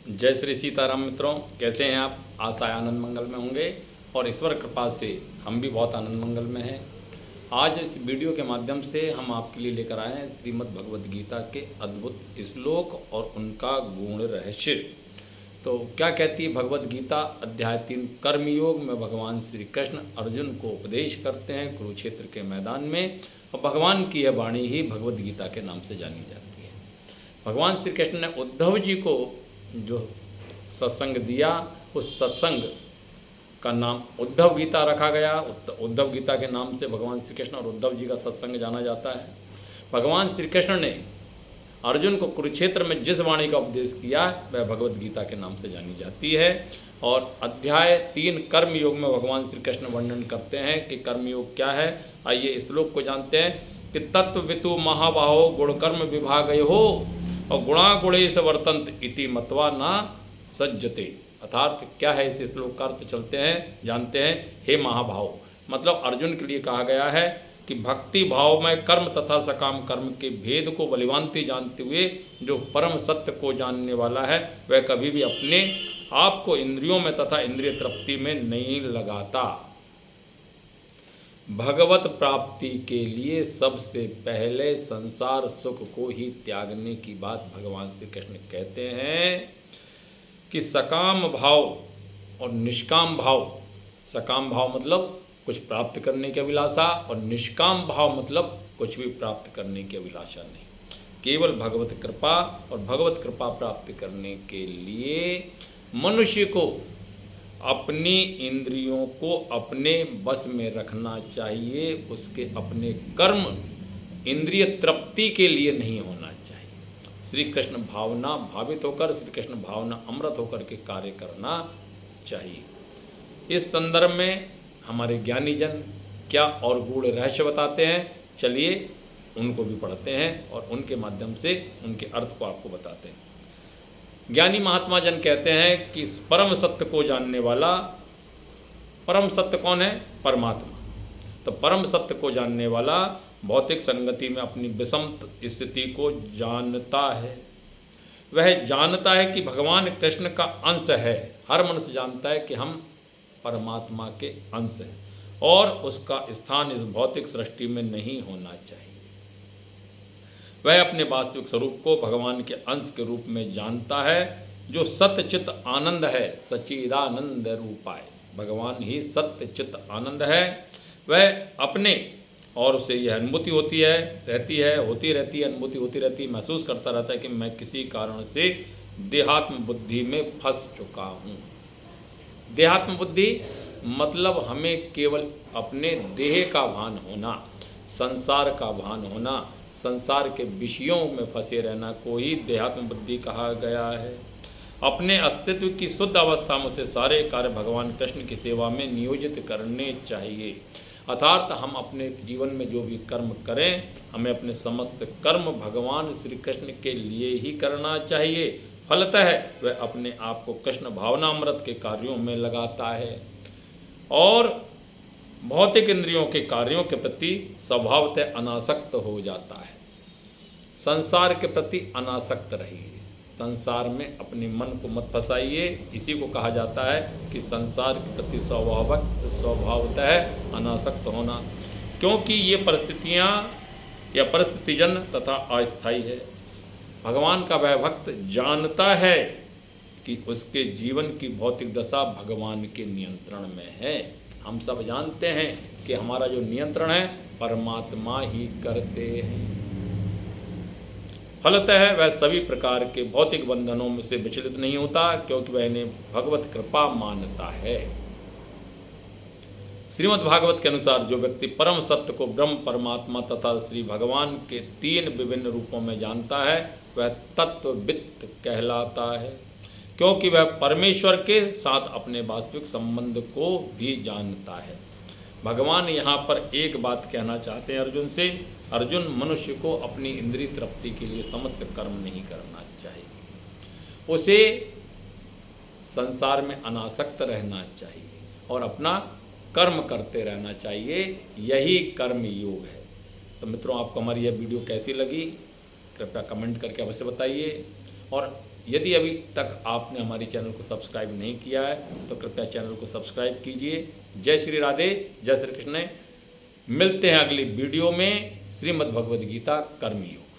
जय श्री सीताराम मित्रों, कैसे हैं आप? आशा है आनंद मंगल में होंगे और ईश्वर कृपा से हम भी बहुत आनंद मंगल में हैं। आज इस वीडियो के माध्यम से हम आपके लिए लेकर आए हैं श्रीमद् भगवद गीता के अद्भुत श्लोक और उनका गुण रहस्य। तो क्या कहती है भगवद गीता? अध्याय 3 कर्मयोग में भगवान श्री कृष्ण अर्जुन को उपदेश करते हैं कुरुक्षेत्र के मैदान में, और भगवान की यह वाणी ही भगवद गीता के नाम से जानी जाती है। भगवान श्री कृष्ण ने उद्धव जी को जो सत्संग दिया, उस सत्संग का नाम उद्धव गीता रखा गया। उद्धव गीता के नाम से भगवान श्री कृष्ण और उद्धव जी का सत्संग जाना जाता है। भगवान श्री कृष्ण ने अर्जुन को कुरुक्षेत्र में जिस वाणी का उपदेश किया वह भगवद गीता के नाम से जानी जाती है। और अध्याय 3 कर्मयोग में भगवान श्री कृष्ण वर्णन करते हैं कि कर्मयोग क्या है। आइए इस श्लोक को जानते हैं कि तत्ववितु महाबाहो गुणकर्म विभागयो और गुणा गुणेश वर्तंत इति मत्वा ना सज्जते। अर्थात क्या है इस श्लोक का अर्थ चलते हैं, जानते हैं। हे महाभाव, मतलब अर्जुन के लिए कहा गया है कि भक्ति भाव में कर्म तथा सकाम कर्म के भेद को बलिवांति जानते हुए जो परम सत्य को जानने वाला है वह कभी भी अपने आप को इंद्रियों में तथा इंद्रिय तृप्ति में नहीं लगाता। भगवत प्राप्ति के लिए सबसे पहले संसार सुख को ही त्यागने की बात भगवान श्री कृष्ण कहते हैं कि सकाम भाव और निष्काम भाव। सकाम भाव मतलब कुछ प्राप्त करने की अभिलाषा, और निष्काम भाव मतलब कुछ भी प्राप्त करने की अभिलाषा नहीं। केवल भगवत कृपा, और भगवत कृपा प्राप्त करने के लिए मनुष्य को अपनी इंद्रियों को अपने बस में रखना चाहिए। उसके अपने कर्म इंद्रिय तृप्ति के लिए नहीं होना चाहिए। श्री कृष्ण भावना भावित होकर, श्री कृष्ण भावना अमृत होकर के कार्य करना चाहिए। इस संदर्भ में हमारे ज्ञानी जन क्या और गूढ़ रहस्य बताते हैं, चलिए उनको भी पढ़ते हैं और उनके माध्यम से उनके अर्थ को आपको बताते हैं। ज्ञानी महात्मा जन कहते हैं कि परम सत्य को जानने वाला, परम सत्य कौन है? परमात्मा। तो परम सत्य को जानने वाला भौतिक संगति में अपनी विषम स्थिति को जानता है। वह जानता है कि भगवान कृष्ण का अंश है। हर मनुष्य जानता है कि हम परमात्मा के अंश हैं और उसका स्थान इस भौतिक सृष्टि में नहीं होना चाहिए। वह अपने वास्तविक स्वरूप को भगवान के अंश के रूप में जानता है जो सत्य चित्त आनंद है, सच्चिदानंद रूपाय। भगवान ही सत्य चित्त आनंद है। वह अपने और उसे यह अनुभूति होती रहती है, अनुभूति होती रहती है, महसूस करता रहता है कि मैं किसी कारण से देहात्म बुद्धि में फंस चुका हूँ। देहात्म बुद्धि मतलब हमें केवल अपने देह का भान होना, संसार का भान होना, संसार के विषयों में फंसे रहना को ही देहात्म बुद्धि कहा गया है। अपने अस्तित्व की शुद्ध अवस्था में से सारे कार्य भगवान कृष्ण की सेवा में नियोजित करने चाहिए। अर्थात हम अपने जीवन में जो भी कर्म करें, हमें अपने समस्त कर्म भगवान श्री कृष्ण के लिए ही करना चाहिए। फलतः वह अपने आप को कृष्ण भावनामृत के कार्यों में लगाता है और भौतिक इंद्रियों के कार्यों के प्रति स्वभावतः अनासक्त हो जाता है। संसार के प्रति अनासक्त रहिए, संसार में अपने मन को मत फंसाइए। इसी को कहा जाता है कि संसार के प्रति स्वभावतः अनासक्त होना, क्योंकि ये परिस्थितियाँ या परिस्थितिजन तथा अस्थायी है। भगवान का वह भक्त जानता है कि उसके जीवन की भौतिक दशा भगवान के नियंत्रण में है। हम सब जानते हैं कि हमारा जो नियंत्रण है परमात्मा ही करते हैं। फलतः वह सभी प्रकार के भौतिक बंधनों में से विचलित नहीं होता, क्योंकि वह इन्हें भगवत कृपा मानता है। श्रीमद् भागवत के अनुसार जो व्यक्ति परम सत्य को ब्रह्म परमात्मा तथा श्री भगवान के 3 विभिन्न रूपों में जानता है वह तत्ववित्त कहलाता है, क्योंकि वह परमेश्वर के साथ अपने वास्तविक संबंध को भी जानता है। भगवान यहाँ पर एक बात कहना चाहते हैं अर्जुन से। अर्जुन, मनुष्य को अपनी इंद्रिय तृप्ति के लिए समस्त कर्म नहीं करना चाहिए। उसे संसार में अनासक्त रहना चाहिए और अपना कर्म करते रहना चाहिए। यही कर्म योग है। तो मित्रों, आपको हमारी यह वीडियो कैसी लगी कृपया कमेंट करके अवश्य बताइए और यदि अभी तक आपने हमारे चैनल को सब्सक्राइब नहीं किया है तो कृपया चैनल को सब्सक्राइब कीजिए। जय श्री राधे, जय श्री कृष्ण। मिलते हैं अगली वीडियो में। श्रीमद् भगवद गीता कर्मयोग।